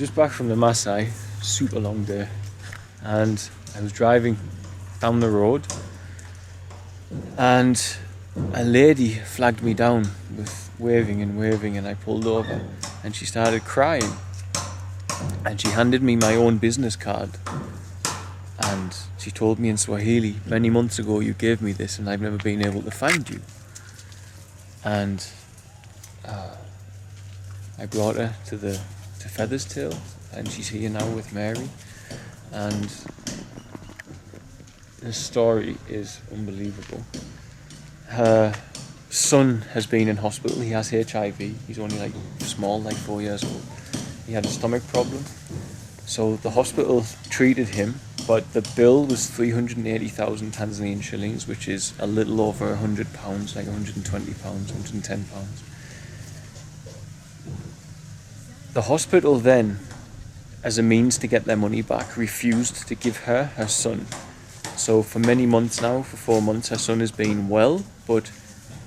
just back from the Maasai, super long day, and I was driving down the road and a lady flagged me down with waving, and I pulled over and she started crying and she handed me my own business card and she told me in Swahili, many months ago you gave me this and I've never been able to find you. And I brought her to Feather's Tail and she's here now with Mary, and the story is unbelievable. Her son has been in hospital. He has HIV. He's only like small, like 4 years old. He had a stomach problem. So the hospital treated him, but the bill was 380,000 Tanzanian shillings, which is a little over £100, like £120, £110. The hospital then, as a means to get their money back, refused to give her son. So for many months now, for 4 months, her son has been well, but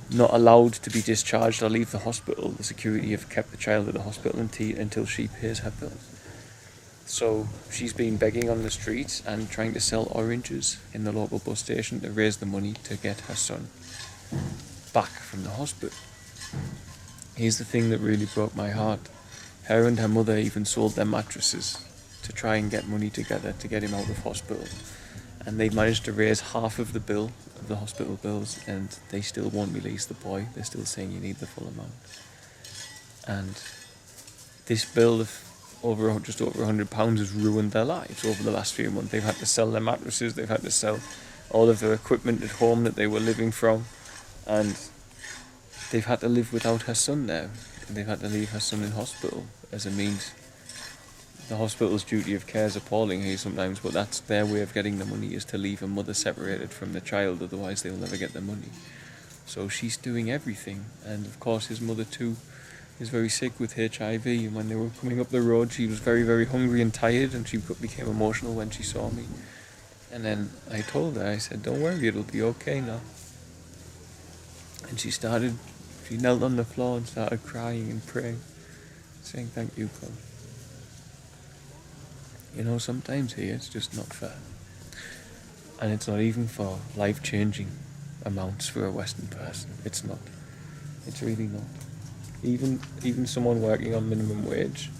not allowed to be discharged or leave the hospital. The security have kept the child at the hospital until she pays her bills. So she's been begging on the streets and trying to sell oranges in the local bus station to raise the money to get her son back from the hospital. Here's the thing that really broke my heart. Her and her mother even sold their mattresses to try and get money together to get him out of hospital. And they've managed to raise half of the bill, of the hospital bills, and they still won't release the boy. They're still saying you need the full amount. And this bill of just over £100 has ruined their lives over the last few months. They've had to sell their mattresses, they've had to sell all of their equipment at home that they were living from, and they've had to live without her son now. And they've had to leave her son in hospital as a means. The hospital's duty of care is appalling here sometimes, but that's their way of getting the money, is to leave a mother separated from the child, otherwise they'll never get the money. So she's doing everything, and of course his mother too is very sick with HIV, and when they were coming up the road she was very, very hungry and tired, and she became emotional when she saw me. And then I told her, I said, don't worry, it'll be okay now. And she knelt on the floor and started crying and praying, saying, thank you, God. You know, sometimes here it's just not fair. And it's not even for life-changing amounts for a Western person. It's not. It's really not. Even someone working on minimum wage,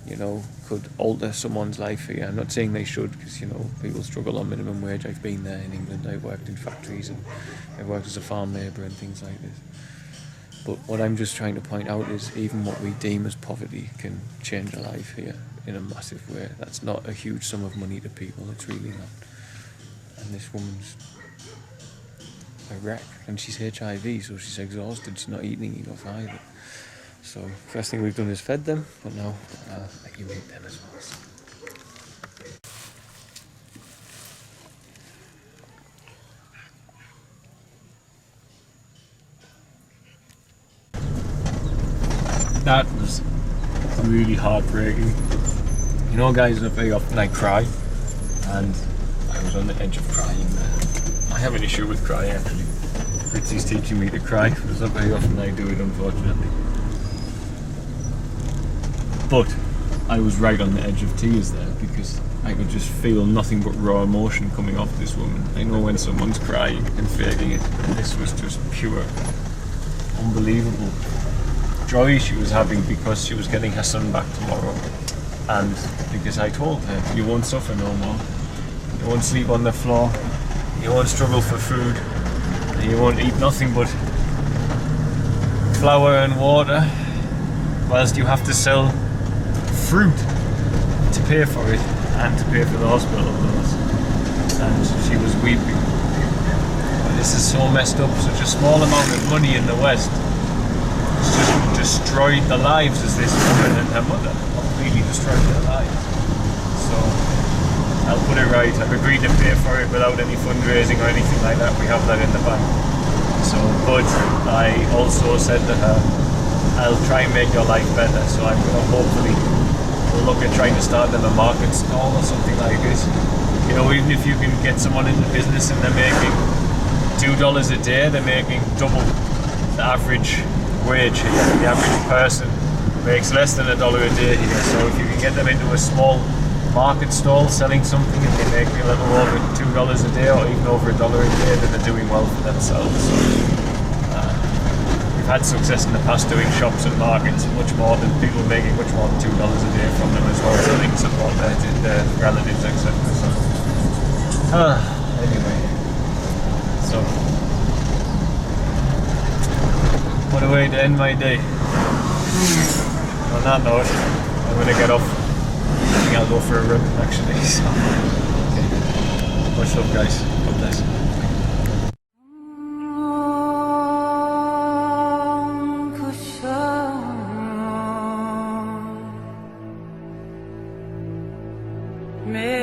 you know, could alter someone's life here. I'm not saying they should, because, you know, people struggle on minimum wage. I've been there in England. I've worked in factories and I've worked as a farm labourer and things like this. But what I'm just trying to point out is even what we deem as poverty can change a life here in a massive way. That's not a huge sum of money to people, it's really not. And this woman's a wreck, and she's HIV, so she's exhausted, she's not eating enough either. So first thing we've done is fed them, but now I'll let you meet them as well. That was really heartbreaking. You know, guys, very often I cry, and I was on the edge of crying there. I have an issue with crying, actually. Ritzy's teaching me to cry, but it's not very often I do it, unfortunately. But I was right on the edge of tears there, because I could just feel nothing but raw emotion coming off this woman. I know when someone's crying and faking it, and this was just pure, unbelievable joy she was having because she was getting her son back tomorrow, and because I told her, you won't suffer no more, you won't sleep on the floor, you won't struggle for food, and you won't eat nothing but flour and water, whilst you have to sell fruit to pay for it and to pay for the hospital bills. And she was weeping. But this is so messed up. Such a small amount of money in the West just destroyed the lives of this woman and her mother. Completely destroyed their lives. So I'll put it right. I've agreed to pay for it without any fundraising or anything like that. We have that in the bank. So, but I also said to her, I'll try and make your life better. So I'm going to hopefully look at trying to start them a market stall or something like this. You know, even if you can get someone into business and they're making $2 a day, they're making double the average wage here. The average person makes less than $1 a day here. So if you can get them into a small market stall selling something and they make a little over $2 a day or even over $1 a day, then they're doing well for themselves. So, we've had success in the past doing shops and markets, much more than people making much more than $2 a day from them as well. So they can support their relatives, etc. So, anyway, so what a way to end my day. On that note, I'm gonna get off. I think I'll go for a run actually. So, okay. Much love, guys. God bless. Me